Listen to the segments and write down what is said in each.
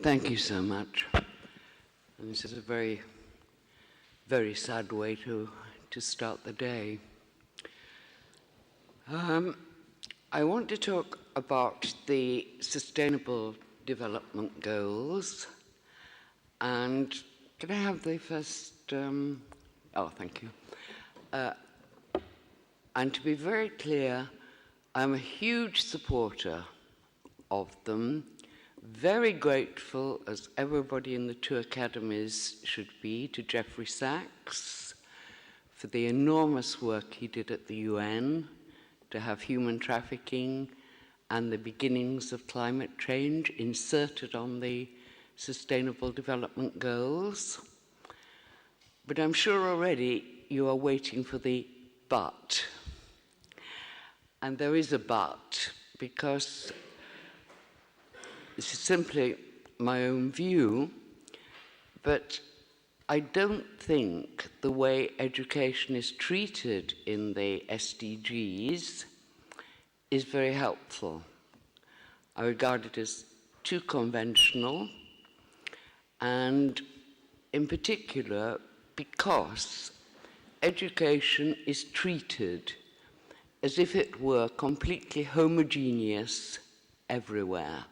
Thank you so much. And this is a very, very sad way to start the day. I want to talk about the Sustainable Development Goals. And can I have the first? Thank you. And to be very clear, I'm a huge supporter of them. Very grateful, as everybody in the two academies should be, to Jeffrey Sachs for the enormous work he did at the UN to have human trafficking and the beginnings of climate change inserted on the Sustainable Development Goals. But I'm sure already you are waiting for the but. And there is a but, because this is simply my own view, but I don't think the way education is treated in the SDGs is very helpful. I regard it as too conventional, and in particular because education is treated as if it were completely homogeneous everywhere.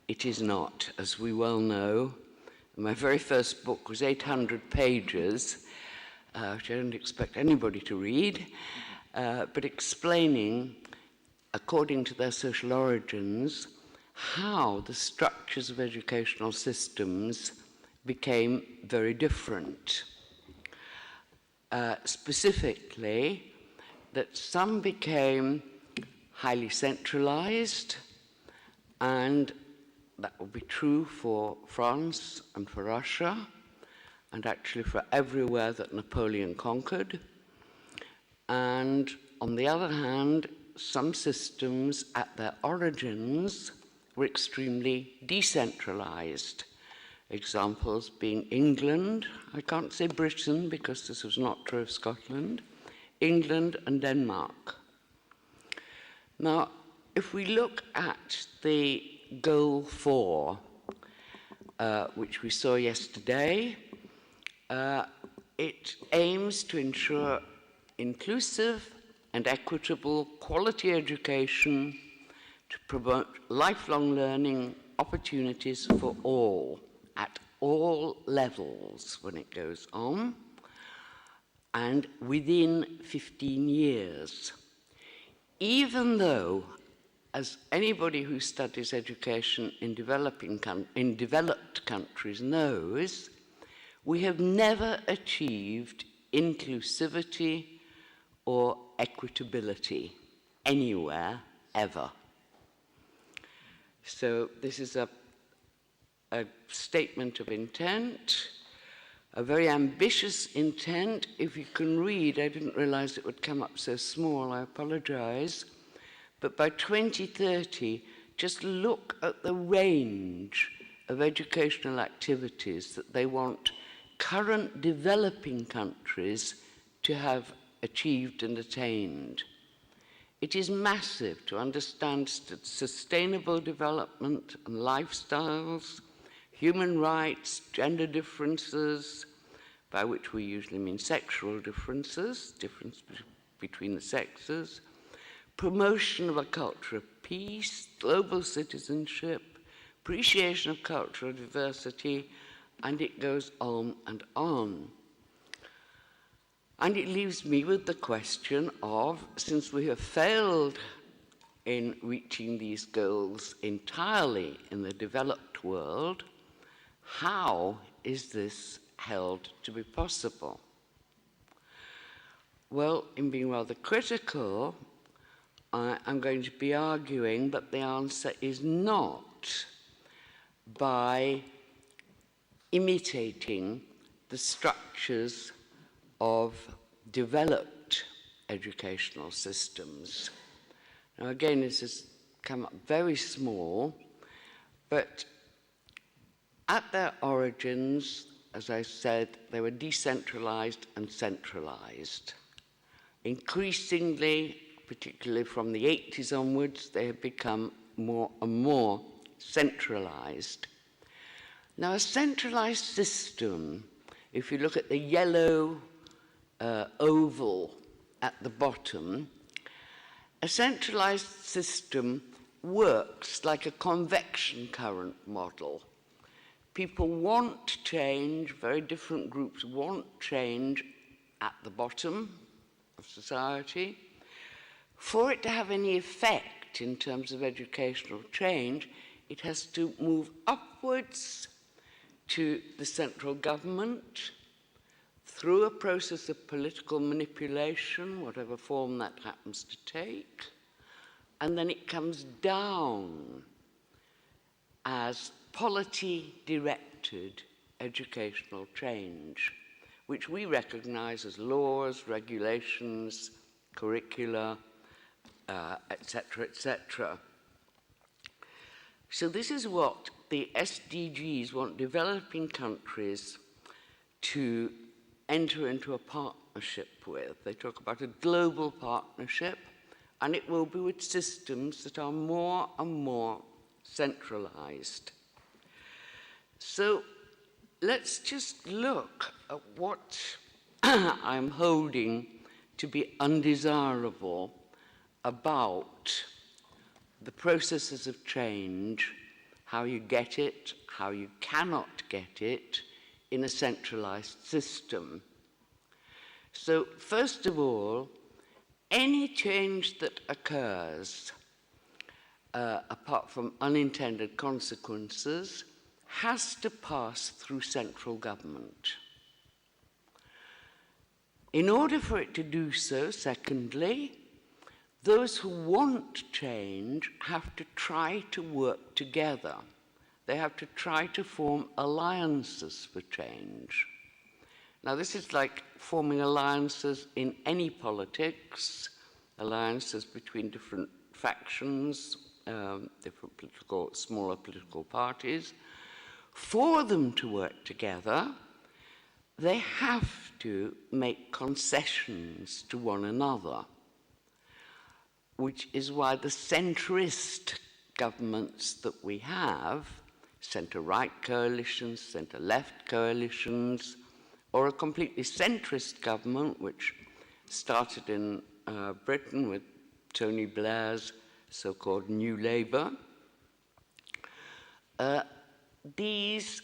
It is not, as we well know. My very first book was 800 pages, which I don't expect anybody to read, but explaining, according to their social origins, how the structures of educational systems became very different. Specifically, that some became highly centralized, and that would be true for France and for Russia, and actually for everywhere that Napoleon conquered. And on the other hand, some systems at their origins were extremely decentralized. Examples being England, I can't say Britain because this was not true of Scotland, England and Denmark. Now, if we look at the Goal 4, which we saw yesterday, it aims to ensure inclusive and equitable quality education to promote lifelong learning opportunities for all, at all levels when it goes on, and within 15 years. Even though, as anybody who studies education in developed countries knows, we have never achieved inclusivity or equitability anywhere, ever. So this is a statement of intent, a very ambitious intent. If you can read, I didn't realize it would come up so small, I apologize. But by 2030, just look at the range of educational activities that they want current developing countries to have achieved and attained. It is massive to understand sustainable development and lifestyles, human rights, gender differences, by which we usually mean sexual differences, difference between the sexes, promotion of a culture of peace, global citizenship, appreciation of cultural diversity, and it goes on and on. And it leaves me with the question of, since we have failed in reaching these goals entirely in the developed world, how is this held to be possible? Well, in being rather critical, I'm going to be arguing that the answer is not by imitating the structures of developed educational systems. Now again, this has come up very small, but at their origins, as I said, they were decentralized and centralized. Increasingly, particularly from the 80s onwards, they have become more and more centralized. Now, a centralized system, if you look at the yellow oval at the bottom, a centralized system works like a convection current model. People want change, very different groups want change at the bottom of society. For it to have any effect in terms of educational change, it has to move upwards to the central government through a process of political manipulation, whatever form that happens to take, and then it comes down as polity-directed educational change, which we recognize as laws, regulations, curricula, etc., etc. So this is what the SDGs want developing countries to enter into a partnership with. They talk about a global partnership, and it will be with systems that are more and more centralized. So let's just look at what I'm holding to be undesirable about the processes of change, how you get it, how you cannot get it in a centralized system. So first of all, any change that occurs, apart from unintended consequences, has to pass through central government. In order for it to do so, secondly, those who want change have to try to work together. They have to try to form alliances for change. Now, this is like forming alliances in any politics, alliances between different factions, different smaller political parties. For them to work together, they have to make concessions to one another, which is why the centrist governments that we have, centre-right coalitions, centre-left coalitions, or a completely centrist government, which started in Britain with Tony Blair's so-called New Labour, these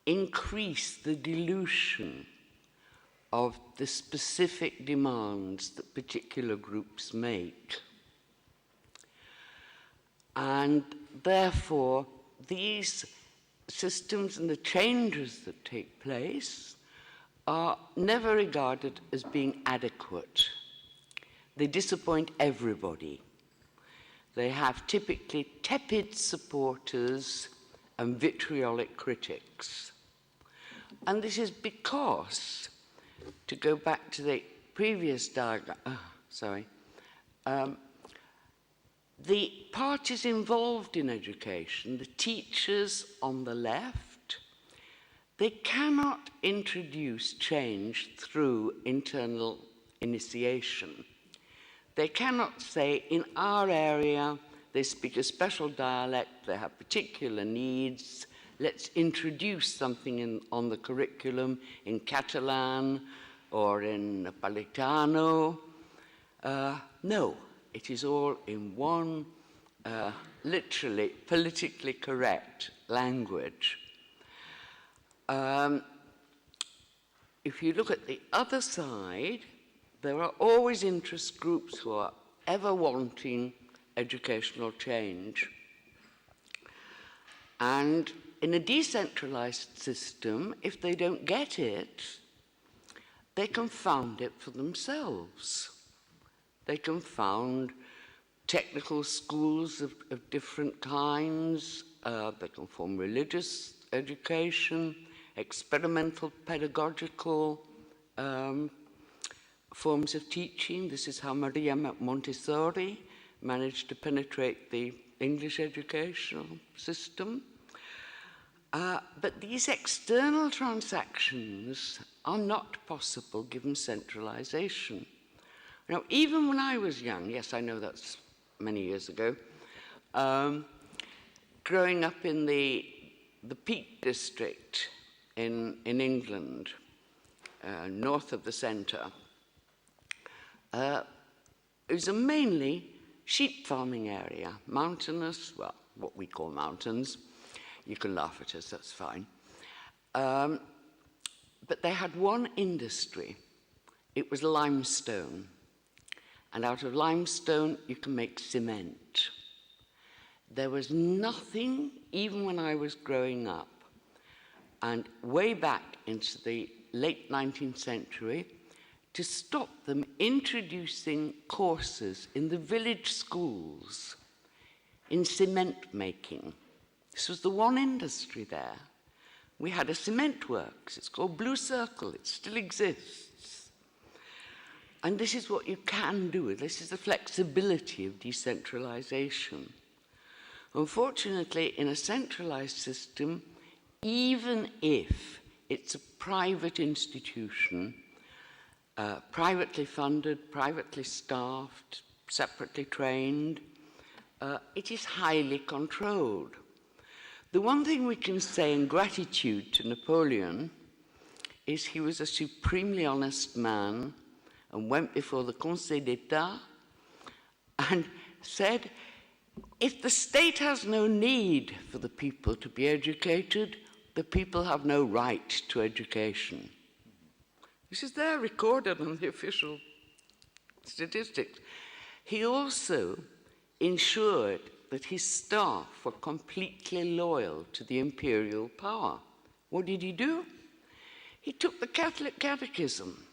increase the dilution of the specific demands that particular groups make. And therefore, these systems and the changes that take place are never regarded as being adequate. They disappoint everybody. They have typically tepid supporters and vitriolic critics. And this is because, to go back to the previous diagram, the parties involved in education, the teachers on the left, they cannot introduce change through internal initiation. They cannot say, in our area, they speak a special dialect, they have particular needs, let's introduce something on the curriculum in Catalan or in Napolitano. No, it is all in one, literally, politically correct language. If you look at the other side, there are always interest groups who are ever wanting educational change. And in a decentralized system, if they don't get it, they can found it for themselves. They can found technical schools of different kinds. They can form religious education, experimental pedagogical forms of teaching. This is how Maria Montessori managed to penetrate the English educational system. But these external transactions are not possible given centralization. Now, even when I was young, yes, I know that's many years ago, growing up in the Peak District in England, north of the centre, it was a mainly sheep farming area, mountainous, well, what we call mountains. You can laugh at us, that's fine. But they had one industry. It was limestone. And out of limestone, you can make cement. There was nothing, even when I was growing up, and way back into the late 19th century, to stop them introducing courses in the village schools in cement making. This was the one industry there. We had a cement works. It's called Blue Circle. It still exists. And this is what you can do. This is the flexibility of decentralization. Unfortunately, in a centralized system, even if it's a private institution, privately funded, privately staffed, separately trained, it is highly controlled. The one thing we can say in gratitude to Napoleon is he was a supremely honest man and went before the Conseil d'État and said, if the state has no need for the people to be educated, the people have no right to education. This is there recorded on the official statistics. He also ensured that his staff were completely loyal to the imperial power. What did he do? He took the Catholic Catechism,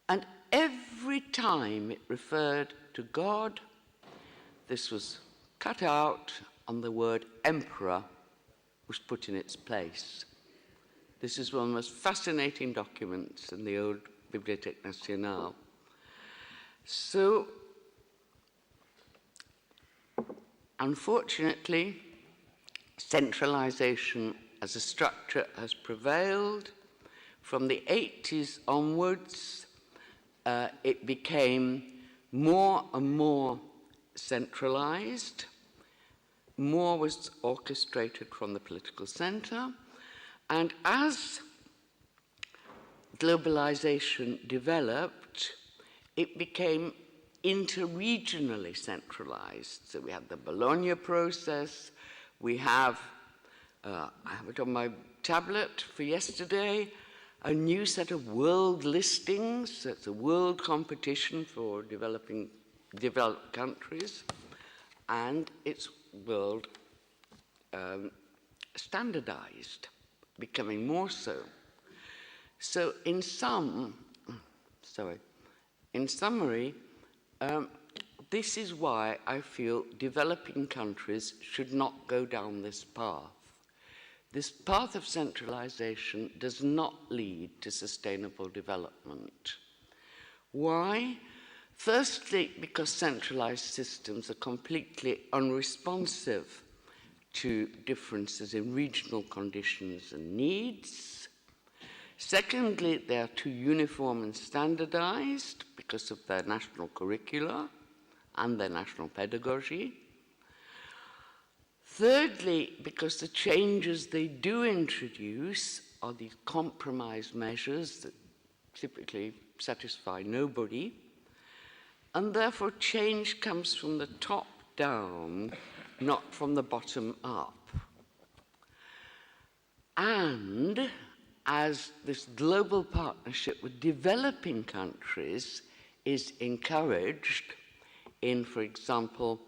and every time it referred to God, this was cut out and the word emperor was put in its place. This is one of the most fascinating documents in the old Bibliothèque Nationale. So, unfortunately, centralization as a structure has prevailed. From the 80s onwards, it became more and more centralized. More was orchestrated from the political center. And as globalization developed, it became interregionally centralized. So we had the Bologna process. We have, I have it on my tablet for yesterday, a new set of world listings. That's a world competition for developed countries, and it's world standardized, becoming more so. So in summary, this is why I feel developing countries should not go down this path. This path of centralization does not lead to sustainable development. Why? Firstly, because centralized systems are completely unresponsive to differences in regional conditions and needs. Secondly, they are too uniform and standardized because of their national curricula and their national pedagogy. Thirdly, because the changes they do introduce are these compromise measures that typically satisfy nobody, and therefore change comes from the top down, not from the bottom up. And as this global partnership with developing countries is encouraged in, for example,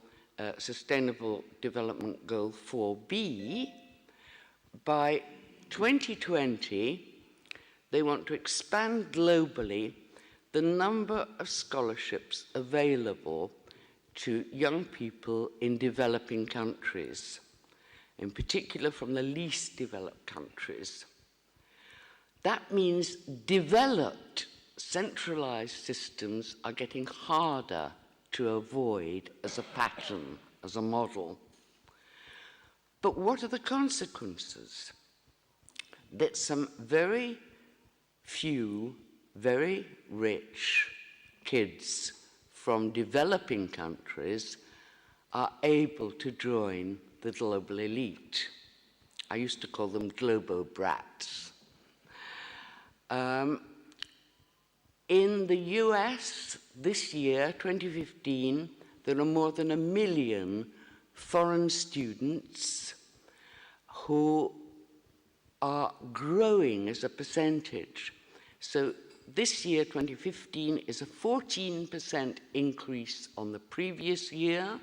Sustainable Development Goal 4B, by 2020, they want to expand globally the number of scholarships available to young people in developing countries, in particular from the least developed countries. That means developed, centralized systems are getting harder to avoid as a pattern, as a model. But what are the consequences? That some very few, very rich kids from developing countries are able to join the global elite. I used to call them globo-brats. In the US, this year, 2015, there are more than 1 million foreign students who are growing as a percentage. So this year, 2015, is a 14% increase on the previous year,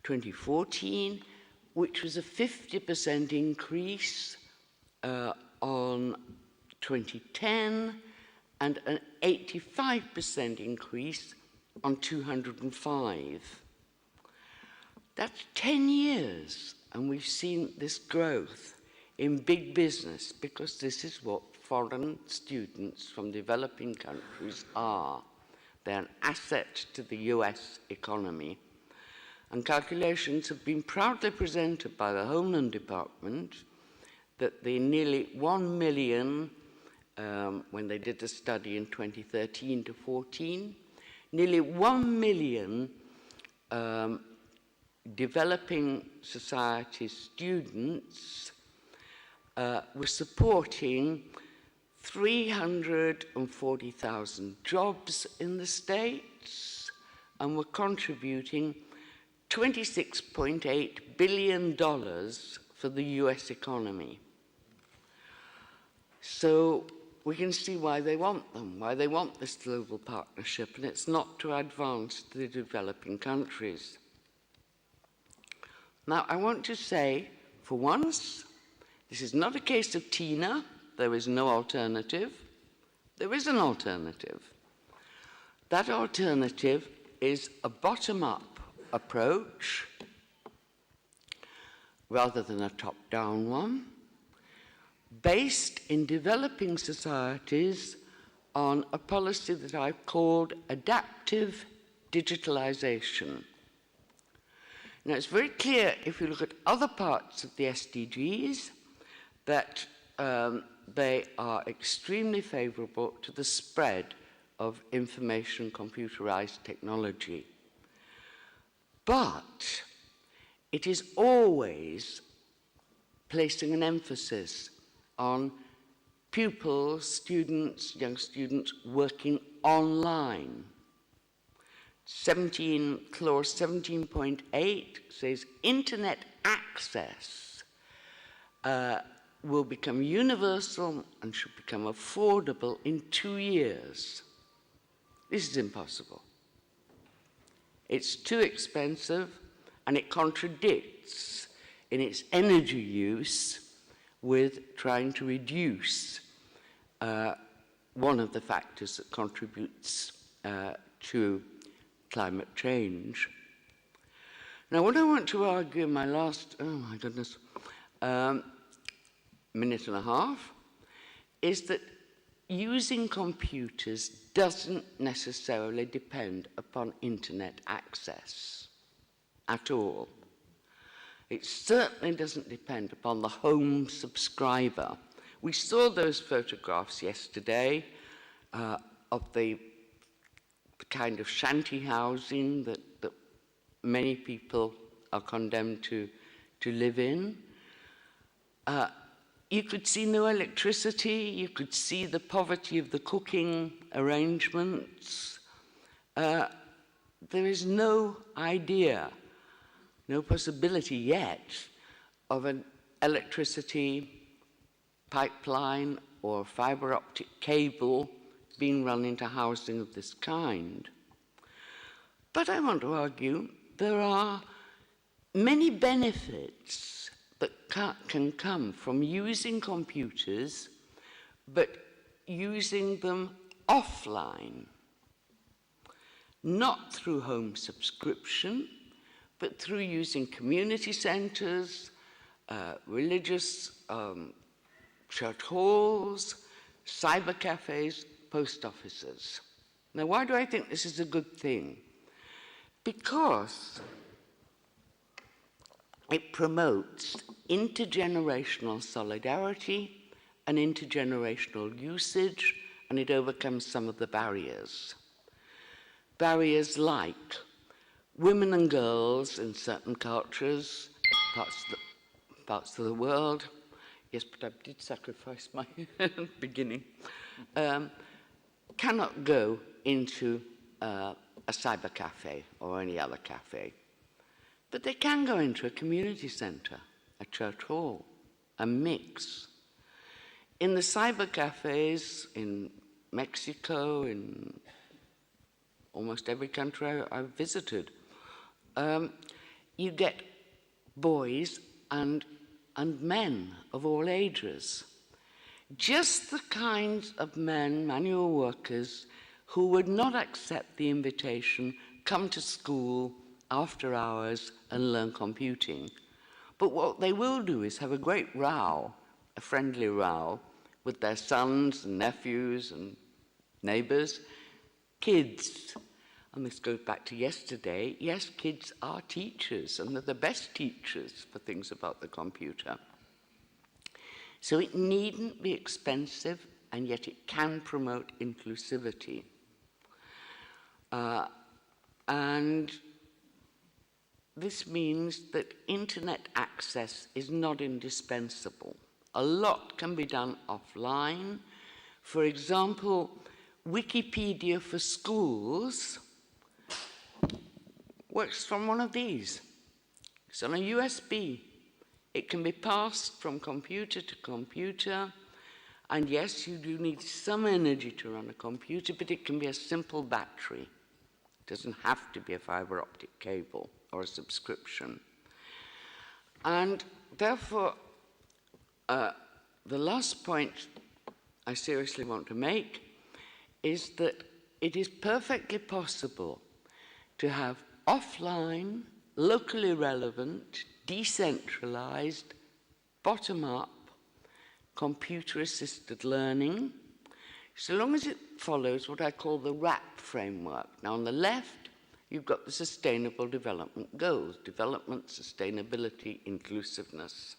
2014, which was a 50% increase on 2010, and an 85% increase on 205. That's 10 years, and we've seen this growth in big business, because this is what foreign students from developing countries are. They're an asset to the US economy. And calculations have been proudly presented by the Homeland Department that the nearly 1 million, when they did the study in 2013 to 14, nearly 1 million developing society students were supporting 340,000 jobs in the States and were contributing $26.8 billion for the US economy. So we can see why they want them, why they want this global partnership, and it's not to advance the developing countries. Now, I want to say, for once, this is not a case of Tina. There is no alternative. There is an alternative. That alternative is a bottom-up approach rather than a top-down one, based in developing societies on a policy that I've called adaptive digitalization. Now, it's very clear, if you look at other parts of the SDGs, that they are extremely favorable to the spread of information computerized technology. But it is always placing an emphasis on pupils, students, young students working online. Clause 17.8 says internet access will become universal and should become affordable in 2 years. This is impossible. It's too expensive, and it contradicts in its energy use with trying to reduce one of the factors that contributes to climate change. Now, what I want to argue in my last, minute and a half, is that using computers doesn't necessarily depend upon internet access at all. It certainly doesn't depend upon the home subscriber. We saw those photographs yesterday of the kind of shanty housing that many people are condemned to live in. You could see no electricity, you could see the poverty of the cooking arrangements. There is no idea, no possibility yet of an electricity pipeline or fiber optic cable being run into housing of this kind. But I want to argue there are many benefits that can come from using computers, but using them offline, not through home subscription, but through using community centers, religious church halls, cyber cafes, post offices. Now, why do I think this is a good thing? Because it promotes intergenerational solidarity and intergenerational usage, and it overcomes some of the barriers. Barriers like women and girls in certain cultures, parts of the world, yes, but I did sacrifice my beginning, cannot go into a cyber cafe or any other cafe. But they can go into a community centre, a church hall, a mix. In the cyber cafes in Mexico, in almost every country I've visited, you get boys and men of all ages. Just the kinds of men, manual workers, who would not accept the invitation, come to school after hours and learn computing. But what they will do is have a great row, a friendly row, with their sons and nephews and neighbours, kids. And this goes back to yesterday. Yes, kids are teachers, and they're the best teachers for things about the computer. So it needn't be expensive, and yet it can promote inclusivity. And this means that internet access is not indispensable. A lot can be done offline. For example, Wikipedia for schools works from one of these. It's on a USB. It can be passed from computer to computer. And yes, you do need some energy to run a computer, but it can be a simple battery. It doesn't have to be a fiber optic cable or a subscription. And therefore, the last point I seriously want to make is that it is perfectly possible to have offline, locally relevant, decentralized, bottom-up, computer-assisted learning, so long as it follows what I call the WRAP framework. Now, on the left, you've got the Sustainable Development Goals: development, sustainability, inclusiveness.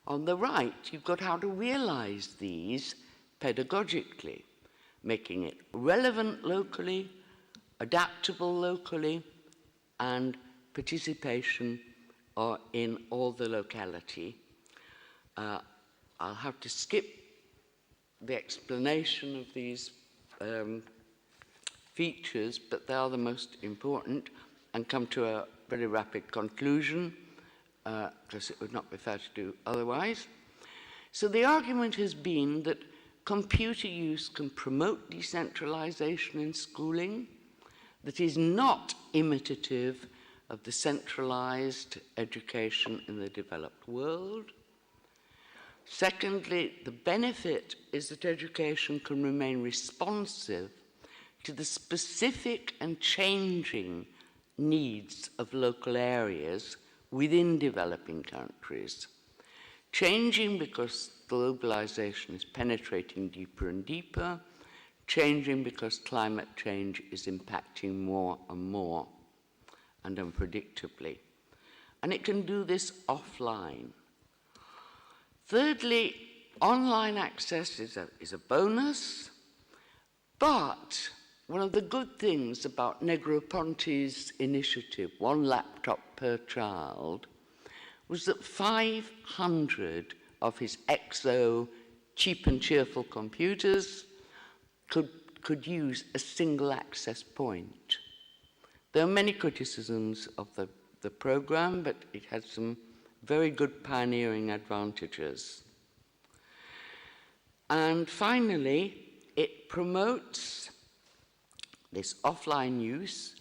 On the right, you've got how to realize these pedagogically, making it relevant locally, adaptable locally, and participation in all the locality. I'll have to skip the explanation of these features, but they are the most important, and come to a very rapid conclusion, because it would not be fair to do otherwise. So the argument has been that computer use can promote decentralization in schooling that is not imitative of the centralized education in the developed world. Secondly, the benefit is that education can remain responsive to the specific and changing needs of local areas within developing countries. Changing because globalization is penetrating deeper and deeper, changing because climate change is impacting more and more and unpredictably. And it can do this offline. Thirdly, online access is a bonus, but one of the good things about Negroponte's initiative, one laptop per child, was that 500 of his EXO cheap and cheerful computers could use a single access point. There are many criticisms of the program, but it had some very good pioneering advantages. And finally, it promotes, this offline use,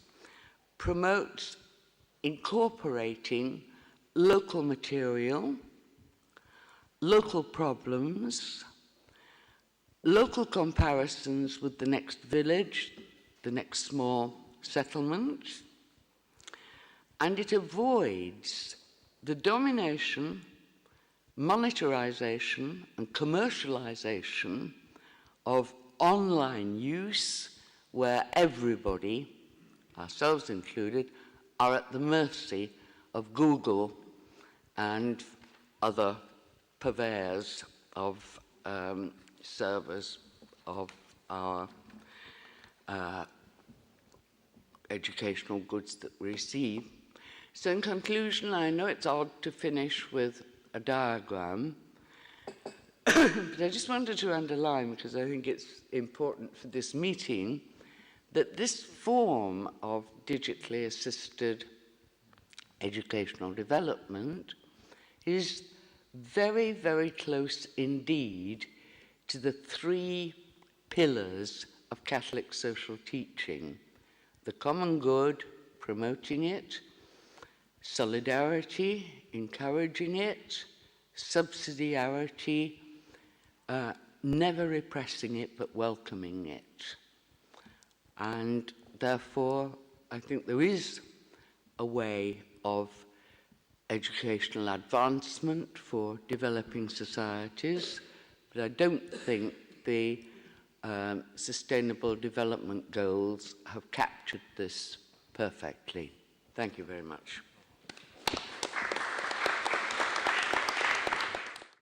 promotes incorporating local material, local problems, local comparisons with the next village, the next small settlement, and it avoids the domination, monetarization, and commercialization of online use, where everybody, ourselves included, are at the mercy of Google and other purveyors of servers of our educational goods that we receive. So in conclusion, I know it's odd to finish with a diagram, but I just wanted to underline, because I think it's important for this meeting, that this form of digitally assisted educational development is very, very close indeed to the three pillars of Catholic social teaching: the common good, promoting it; solidarity, encouraging it; subsidiarity, never repressing it but welcoming it. And therefore, I think there is a way of educational advancement for developing societies, but I don't think the Sustainable Development Goals have captured this perfectly. Thank you very much.